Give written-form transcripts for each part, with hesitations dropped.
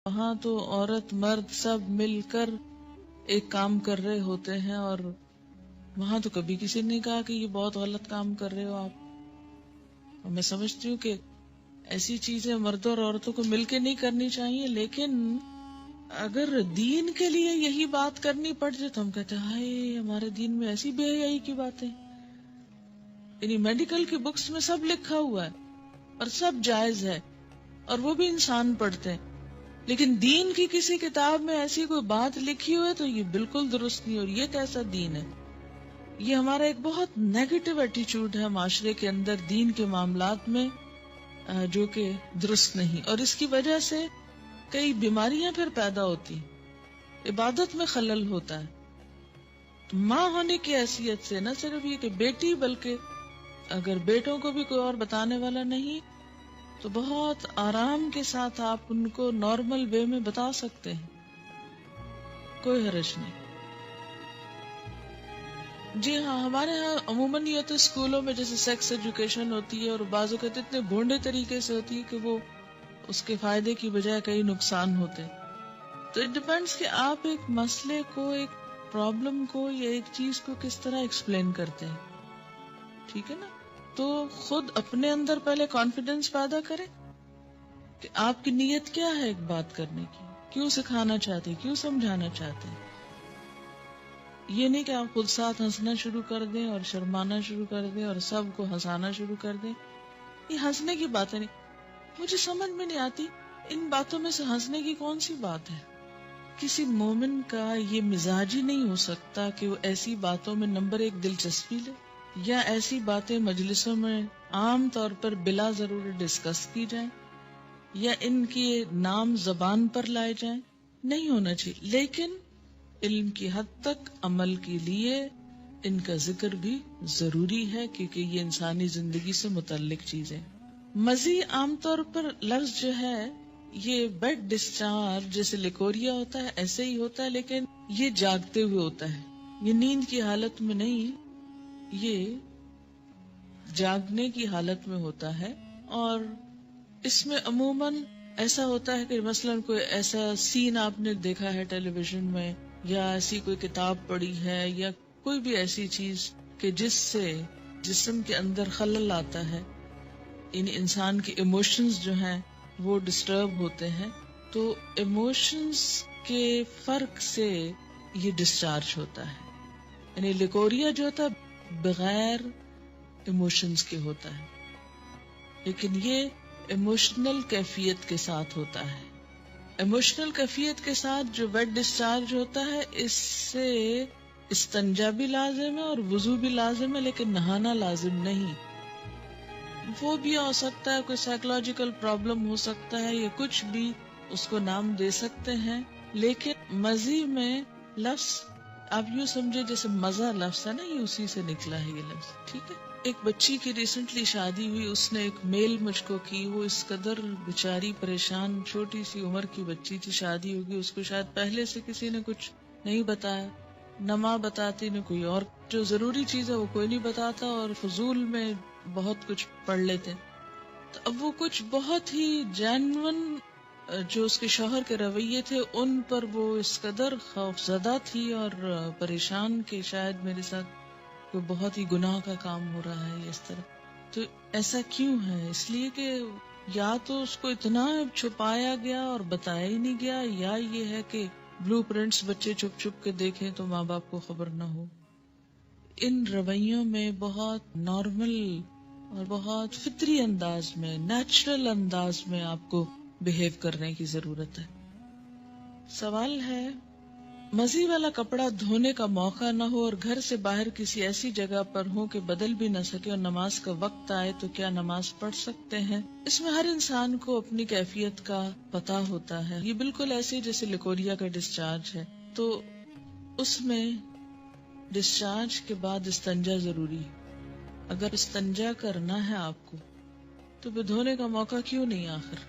وہاں تو عورت مرد سب مل کر ایک کام کر رہے ہوتے ہیں، اور وہاں تو کبھی کسی نے نہیں کہا کہ یہ بہت غلط کام کر رہے ہو آپ. اور میں سمجھتی ہوں کہ ایسی چیزیں مردوں اور عورتوں کو مل کے نہیں کرنی چاہیے، لیکن اگر دین کے لیے یہی بات کرنی پڑ جائے تو ہم کہتے ہیں ہائے ہمارے دین میں ایسی بے حیائی کی باتیں. یعنی میڈیکل کی بکس میں سب لکھا ہوا ہے اور سب جائز ہے اور وہ بھی انسان پڑھتے ہیں، لیکن دین کی کسی کتاب میں ایسی کوئی بات لکھی ہوئی ہے تو یہ بالکل درست نہیں. اور یہ کیسا دین ہے؟ یہ ہمارا ایک بہت نیگیٹو ایٹیچیوڈ ہے معاشرے کے اندر دین کے معاملات میں، جو کہ درست نہیں، اور اس کی وجہ سے کئی بیماریاں پھر پیدا ہوتی، عبادت میں خلل ہوتا ہے. ماں ہونے کی حیثیت سے نہ صرف یہ کہ بیٹی، بلکہ اگر بیٹوں کو بھی کوئی اور بتانے والا نہیں تو بہت آرام کے ساتھ آپ ان کو نارمل وے میں بتا سکتے ہیں، کوئی حرج نہیں. جی ہاں، ہمارے ہاں عموماً یہ تو اسکولوں میں جیسے سیکس ایجوکیشن ہوتی ہے اور بعض اوقات اتنے بھونڈے طریقے سے ہوتی ہے کہ وہ اس کے فائدے کی بجائے کئی نقصان ہوتے. تو اٹ ڈیپینڈس کہ آپ ایک مسئلے کو، ایک پرابلم کو یا ایک چیز کو کس طرح ایکسپلین کرتے ہیں. ٹھیک ہے نا؟ تو خود اپنے اندر پہلے کانفیڈنس پیدا کریں کہ آپ کی نیت کیا ہے ایک بات کرنے کی، کیوں سکھانا چاہتے، کیوں سمجھانا چاہتے ہیں. یہ نہیں کہ آپ خود ساتھ ہنسنا شروع کر دیں اور شرمانا شروع کر دیں اور سب کو ہنسانا شروع کر دیں. یہ ہنسنے کی باتیں نہیں، مجھے سمجھ میں نہیں آتی ان باتوں میں سے ہنسنے کی کون سی بات ہے. کسی مومن کا یہ مزاج ہی نہیں ہو سکتا کہ وہ ایسی باتوں میں نمبر ایک دلچسپی لے، یا ایسی باتیں مجلسوں میں عام طور پر بلا ضرور ڈسکس کی جائیں، یا ان کے نام زبان پر لائے جائیں. نہیں ہونا چاہیے، لیکن علم کی حد تک عمل کے لیے ان کا ذکر بھی ضروری ہے، کیونکہ یہ انسانی زندگی سے متعلق چیزیں. مزی عام طور پر لفظ جو ہے یہ بیڈ ڈسچارج جیسے لیکوریا ہوتا ہے ایسے ہی ہوتا ہے، لیکن یہ جاگتے ہوئے ہوتا ہے، یہ نیند کی حالت میں نہیں، یہ جاگنے کی حالت میں ہوتا ہے. اور اس میں عموماً ایسا ہوتا ہے کہ مثلاً کوئی ایسا سین آپ نے دیکھا ہے ٹیلی ویژن میں، یا ایسی کوئی کتاب پڑھی ہے، یا کوئی بھی ایسی چیز کہ جس سے جسم کے اندر خلل آتا ہے، یعنی انسان کے ایموشنز جو ہیں وہ ڈسٹرب ہوتے ہیں، تو ایموشنز کے فرق سے یہ ڈسچارج ہوتا ہے. یعنی لیکوریا جو ہوتا ہے بغیر ایموشنز کے ہوتا ہے، لیکن یہ ایموشنل کیفیت کے ساتھ ہوتا ہے. ایموشنل کیفیت کے ساتھ جو ویٹ ڈسچارج ہوتا ہے، اس سے استنجا بھی لازم ہے اور وضو بھی لازم ہے، لیکن نہانا لازم نہیں. وہ بھی ہو سکتا ہے کوئی سائیکولوجیکل پرابلم ہو سکتا ہے، یا کچھ بھی اس کو نام دے سکتے ہیں. لیکن مزی میں لفظ آپ یوں سمجھے جیسے مزہ لفظ ہے نا، یہ اسی سے نکلا ہے یہ لفظ. ٹھیک ہے. ایک بچی کی ریسنٹلی شادی ہوئی، اس نے ایک میل مجھ کو کی، وہ اس قدر بیچاری پریشان، چھوٹی سی عمر کی بچی تھی، شادی ہوگی، اس کو شاید پہلے سے کسی نے کچھ نہیں بتایا، نہ ماں بتاتی نہ کوئی اور، جو ضروری چیز ہے وہ کوئی نہیں بتاتا، اور فضول میں بہت کچھ پڑھ لیتے. تو اب وہ کچھ بہت ہی جینون جو اس کے شوہر کے رویے تھے ان پر وہ اس قدر خوف زدہ تھی اور پریشان کہ شاید میرے ساتھ کوئی بہت ہی گناہ کا کام ہو رہا ہے اس طرح. تو ایسا کیوں ہے؟ اس لیے کہ یا تو اس کو اتنا چھپایا گیا اور بتایا ہی نہیں گیا، یا یہ ہے کہ بلو پرنٹس بچے چھپ چھپ کے دیکھیں تو ماں باپ کو خبر نہ ہو. ان رویوں میں بہت نارمل اور بہت فطری انداز میں، نیچرل انداز میں آپ کو بہیو کرنے کی ضرورت ہے. سوال ہے، مزی والا کپڑا دھونے کا موقع نہ ہو اور گھر سے باہر کسی ایسی جگہ پر ہو کہ بدل بھی نہ سکے اور نماز کا وقت آئے تو کیا نماز پڑھ سکتے ہیں؟ اس میں ہر انسان کو اپنی کیفیت کا پتہ ہوتا ہے. یہ بالکل ایسے جیسے لیکوریا کا ڈسچارج ہے، تو اس میں ڈسچارج کے بعد استنجا ضروری ہے. اگر استنجا کرنا ہے آپ کو تو پھر دھونے کا موقع کیوں نہیں آخر؟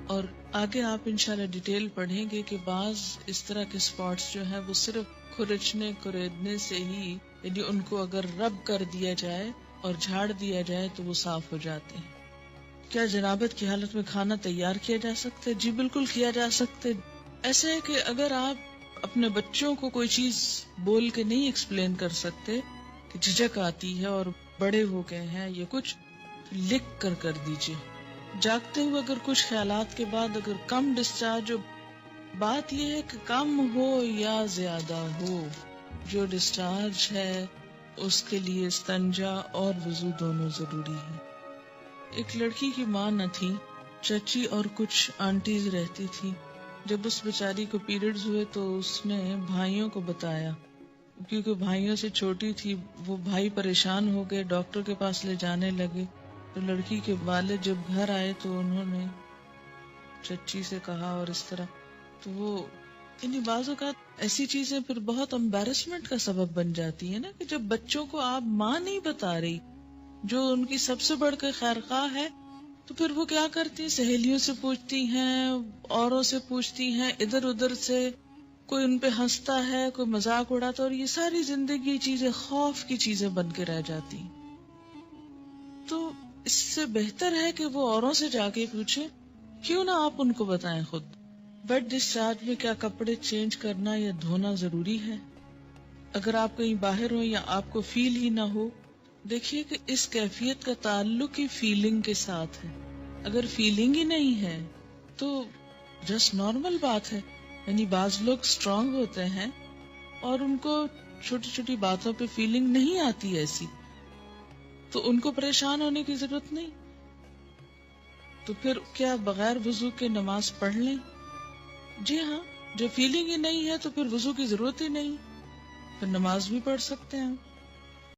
اور آگے آپ انشاءاللہ ڈیٹیل پڑھیں گے کہ بعض اس طرح کے سپاٹس جو ہیں وہ صرف کھرچنے کریدنے سے ہی، یعنی ان کو اگر رب کر دیا جائے اور جھاڑ دیا جائے تو وہ صاف ہو جاتے ہیں. کیا جنابت کی حالت میں کھانا تیار کیا جا سکتا ہے؟ جی بالکل کیا جا سکتا ہے. ایسا ہے کہ اگر آپ اپنے بچوں کو کوئی چیز بول کے نہیں ایکسپلین کر سکتے کہ جھجک آتی ہے اور بڑے ہو گئے ہیں یا کچھ، لکھ کر دیجیے. جاگتے ہوئے اگر کچھ خیالات کے بعد اگر کم ڈسچارج ہو، بات یہ ہے کہ کم ہو یا زیادہ ہو، جو ڈسچارج ہے اس کے لیے استنجا اور وضو دونوں ضروری ہے. ایک لڑکی کی ماں نہ تھی، چچی اور کچھ آنٹیز رہتی تھی. جب اس بیچاری کو پیریڈز ہوئے تو اس نے بھائیوں کو بتایا، کیونکہ بھائیوں سے چھوٹی تھی. وہ بھائی پریشان ہو گئے، ڈاکٹر کے پاس لے جانے لگے. تو لڑکی کے والد جب گھر آئے تو انہوں نے چچی سے کہا اور اس طرح. تو وہ بعض اوقات ایسی چیزیں پھر بہت امبیرسمنٹ کا سبب بن جاتی ہے نا، کہ جب بچوں کو آپ ماں نہیں بتا رہی جو ان کی سب سے بڑھ کے خیرخواہ ہے، تو پھر وہ کیا کرتی ہیں، سہیلیوں سے پوچھتی ہیں، اوروں سے پوچھتی ہیں، ادھر ادھر سے کوئی ان پہ ہنستا ہے، کوئی مذاق اڑاتا، اور یہ ساری زندگی چیزیں خوف کی چیزیں بن کے رہ جاتی. تو اس سے بہتر ہے کہ وہ اوروں سے جا کے پوچھے، کیوں نہ آپ ان کو بتائیں خود. بیڈ ڈسچارج میں کیا کپڑے چینج کرنا یا دھونا ضروری ہے؟ اگر آپ کہیں باہر ہو یا آپ کو فیل ہی نہ ہو، دیکھیے کہ اس کیفیت کا تعلق ہی فیلنگ کے ساتھ ہے. اگر فیلنگ ہی نہیں ہے تو جسٹ نارمل بات ہے. یعنی بعض لوگ اسٹرانگ ہوتے ہیں اور ان کو چھوٹی چھوٹی باتوں پہ فیلنگ نہیں آتی ایسی، تو ان کو پریشان ہونے کی ضرورت نہیں. تو پھر کیا بغیر وضو کے نماز پڑھ لیں؟ جی ہاں، جو فیلنگ ہی نہیں ہے تو پھر وضو کی ضرورت ہی نہیں، پھر نماز بھی پڑھ سکتے ہیں.